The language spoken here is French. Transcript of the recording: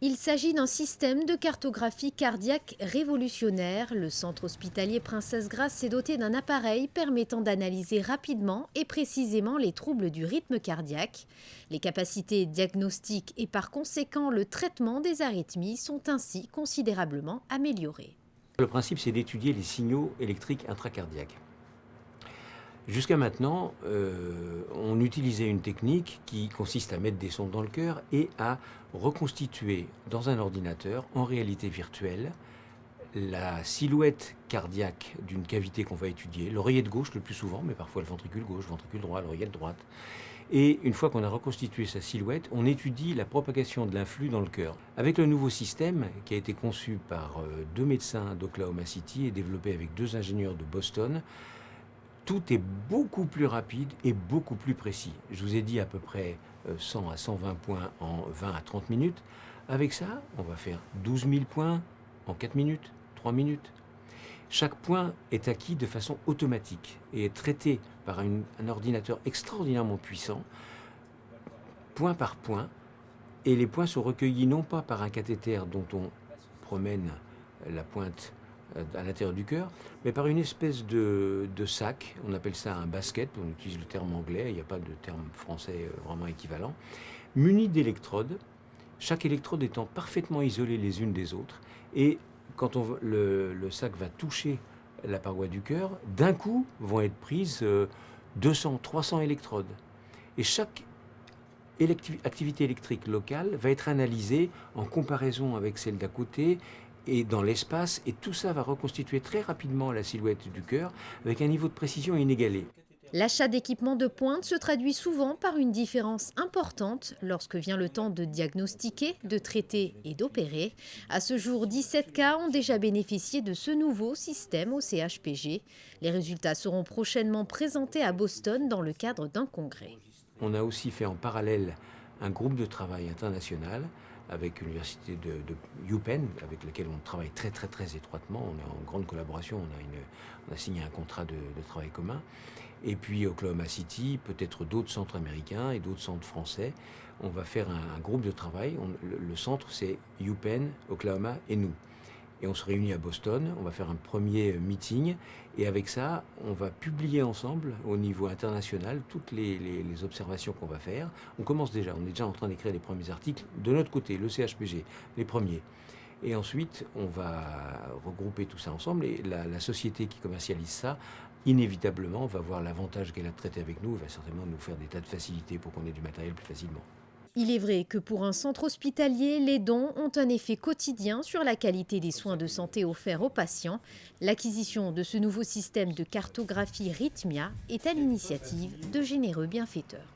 Il s'agit d'un système de cartographie cardiaque révolutionnaire. Le centre hospitalier Princesse Grace s'est doté d'un appareil permettant d'analyser rapidement et précisément les troubles du rythme cardiaque. Les capacités diagnostiques et par conséquent le traitement des arythmies sont ainsi considérablement améliorées. Le principe, c'est d'étudier les signaux électriques intracardiaques. Jusqu'à maintenant, on utilisait une technique qui consiste à mettre des sondes dans le cœur et à reconstituer dans un ordinateur, en réalité virtuelle, la silhouette cardiaque d'une cavité qu'on va étudier, l'oreillette gauche le plus souvent, mais parfois le ventricule gauche, ventricule droit, l'oreillette droite. Et une fois qu'on a reconstitué sa silhouette, on étudie la propagation de l'influx dans le cœur. Avec le nouveau système qui a été conçu par deux médecins d'Oklahoma City et développé avec deux ingénieurs de Boston, tout est beaucoup plus rapide et beaucoup plus précis. Je vous ai dit à peu près 100 à 120 points en 20 à 30 minutes. Avec ça, on va faire 12 000 points en 4 minutes, 3 minutes. Chaque point est acquis de façon automatique et est traité par un ordinateur extraordinairement puissant, point par point. Et les points sont recueillis non pas par un cathéter dont on promène la pointe à l'intérieur du cœur, mais par une espèce de sac, on appelle ça un basket, on utilise le terme anglais, il n'y a pas de terme français vraiment équivalent, muni d'électrodes, chaque électrode étant parfaitement isolée les unes des autres, et quand le sac va toucher la paroi du cœur, d'un coup vont être prises 200, 300 électrodes. Et chaque activité électrique locale va être analysée en comparaison avec celle d'à côté, et dans l'espace, et tout ça va reconstituer très rapidement la silhouette du cœur avec un niveau de précision inégalé. L'achat d'équipements de pointe se traduit souvent par une différence importante lorsque vient le temps de diagnostiquer, de traiter et d'opérer. À ce jour, 17 cas ont déjà bénéficié de ce nouveau système au CHPG. Les résultats seront prochainement présentés à Boston dans le cadre d'un congrès. On a aussi fait en parallèle un groupe de travail international avec l'université de UPenn, avec laquelle on travaille très étroitement. On est en grande collaboration, on a signé un contrat de travail commun. Et puis Oklahoma City, peut-être d'autres centres américains et d'autres centres français. On va faire un groupe de travail. Le centre, c'est UPenn, Oklahoma et nous. Et on se réunit à Boston, on va faire un premier meeting, et avec ça, on va publier ensemble, au niveau international, toutes les observations qu'on va faire. On commence déjà, on est déjà en train d'écrire les premiers articles, de notre côté, le CHPG, les premiers. Et ensuite, on va regrouper tout ça ensemble, et la société qui commercialise ça, inévitablement, va voir l'avantage qu'elle a de traiter avec nous, va certainement nous faire des tas de facilités pour qu'on ait du matériel plus facilement. Il est vrai que pour un centre hospitalier, les dons ont un effet quotidien sur la qualité des soins de santé offerts aux patients. L'acquisition de ce nouveau système de cartographie Rhythmia est à l'initiative de généreux bienfaiteurs.